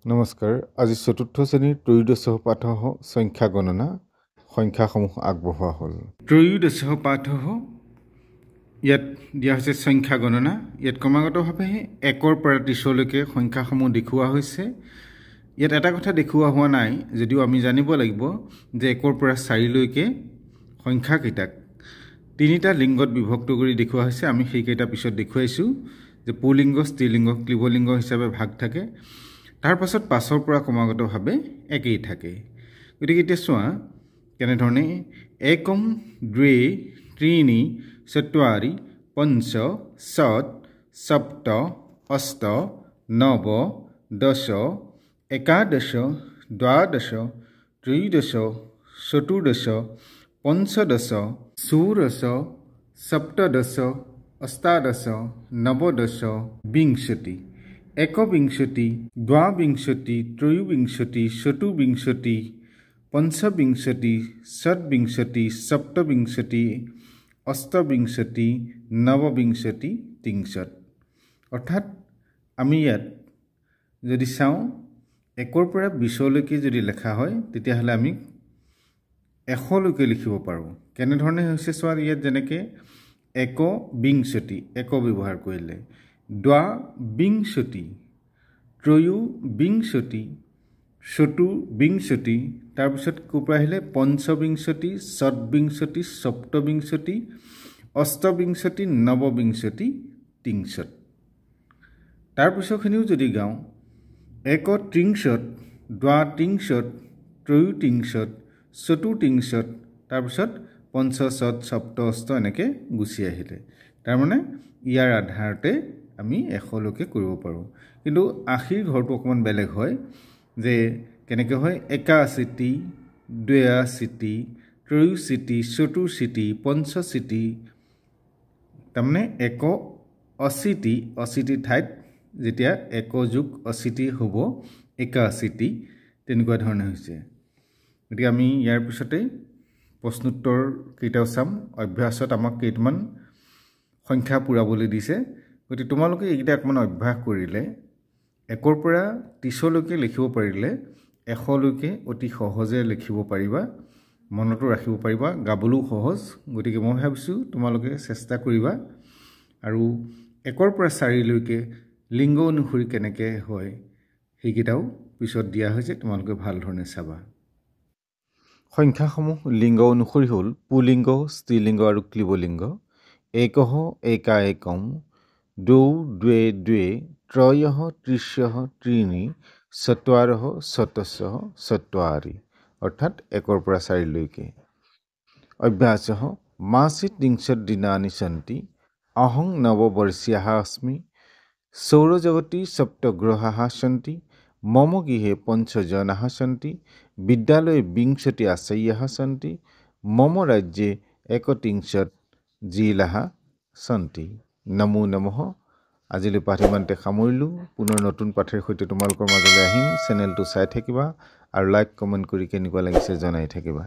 নমস্কাৰ আজি চতুৰ্থ শ্ৰেণীৰ ত্ৰয়োদশ পাঠ সংখ্যা গণনা সংখ্যাসমূহ আগবঢ়োৱা হ'ল ত্ৰয়োদশ পাঠ ইয়াত দিয়া হৈছে সংখ্যা গণনা ইয়াত ক্ৰমাগতভাৱে 1ৰ পৰা 30 লৈকে সংখ্যাসমূহ দেখুওৱা হৈছে ইয়াত এটা কথা দেখুওৱা হোৱা নাই যদিও আমি জানিব লাগিব যে 1ৰ পৰা 4 লৈকে সংখ্যা কেইটাক তিনিটা লিংগত বিভক্ত কৰি দেখুওৱা হৈছে আমি সেই কেইটা পিছত দেখুৱাইছো যে পুলিংগ স্ত্ৰীলিংগ ক্লীবলিংগ হিচাপে ভাগ থাকে তাৰ পাছত 5ৰ পৰা ক্ৰমাগতভাৱে একেই থাকে গতিকে এতিয়া চোৱা কেনে ধৰণে একম দ্বে ত্ৰীণি চত্বাৰি পঞ্চ ষট সপ্ত অষ্ট নৱ দশ একাদশ দ্বাদশ ত্ৰয়োদশ চতুৰ্দশ পঞ্চদশ ষোড়শ সপ্তদশ অষ্টাদশ নৱদশ বিংশতি একবিংশতি দ্বাবিংশতি ত্ৰয়োবিংশতি চতুৰ্বিংশতি পঞ্চবিংশতি ষটবিংশতি সপ্তবিংশতি অষ্টবিংশতি নৱবিংশতি ত্ৰিংশত অৰ্থাৎ আমি ইয়াত যদি চাওঁ 1ৰ পৰা 20 লৈকে যদি লেখা হয় তেতিয়াহ'লে আমি 100 লৈকে লিখিব পাৰোঁ কেনে ধৰণে হৈছে চোৱা ইয়াত যেনেকৈ একবিংশতি এক ব্যৱহাৰ কৰিলে দ্বাবিংশতি ত্ৰয়োবিংশতি চতুৰ্বিংশতি তাৰপিছত কোপৰা আহিলে পঞ্চবিংশতি ষটবিংশতি সপ্তবিংশতি অষ্টবিংশতি নৱবিংশতি ত্ৰিংশত তাৰপিছৰখিনিও যদি গাওঁ একত্ৰিংশত দ্বাত্ৰিংশত ত্ৰয়োত্ৰিংশত চতুৰ্ত্ৰিংশত তাৰপিছত পঞ্চ ষট সপ্ত অষ্ট এনেকৈ গুচি আহিলে তাৰমানে ইয়াৰ আধাৰতে আমি 100 লৈকে কৰিব পাৰোঁ কিন্তু আশীৰ ঘৰটো অকমান বেলেগ হয় যে কেনেকৈ হয় 81 82 ত্ৰয়োশিতি চতুৰ্শিতি পঞ্চশিতি তাৰমানে 180 ঠাইত যেতিয়া 1 যোগ 80 হ'ব 81 তেনেকুৱা ধৰণে হৈছে গতিকে আমি ইয়াৰ পিছতে প্ৰশ্নোত্তৰ কেইটাও চাম অভ্যাসত আমাক কেইটামান সংখ্যা পুৰাবলৈ দিছে গতিকে তোমালোকে এইকেইটা অকমান অভ্যাস কৰিলে 1ৰ পৰা 30 লৈকে লিখিব পাৰিলে 100 লৈকে অতি সহজে লিখিব পাৰিবা মনতো ৰাখিব পাৰিবা গাবলৈও সহজ গতিকে মই ভাবিছোঁ তোমালোকে চেষ্টা কৰিবা আৰু 1ৰ পৰা 4 লৈকে লিংগ অনুসৰি কেনেকৈ হয় সেইকেইটাও পিছত দিয়া হৈছে তোমালোকে ভাল ধৰণে চাবা সংখ্যাসমূহ লিংগ অনুসৰি হ'ল পুলিংগ স্ত্ৰীলিংগ আৰু ক্লীবলিংগ একহ একা একম দ্বৌ দ্বে দ্বে ত্ৰয়ঃ ত্ৰিশঃ ত্ৰীণি চত্বাৰঃ চতস্ৰ চত্বাৰি অৰ্থাৎ 1ৰ পৰা 4 লৈকে অভ্যাসঃ মাসি ত্ৰিংশত দিনানি সন্তি অহং নৱবৰ্ষীয়ः अस्मि সৌৰজগতি সপ্তগ্ৰহাः সন্তি মম গৃহে পঞ্চজনাः সন্তি বিদ্যালয়ে বিংশতি আচাৰ্যাः সন্তি মম ৰাজ্যে একত্ৰিংশত জিলাः সন্তি নমো নমঃ আজিলৈ পাঠ ইমানতে সামৰিলোঁ পুনৰ নতুন পাঠৰ সৈতে তোমালোকৰ মাজলৈ আহিম চেনেলটো চাই থাকিবা আৰু লাইক কমেণ্ট কৰি কেনেকুৱা লাগিছে জনাই থাকিবা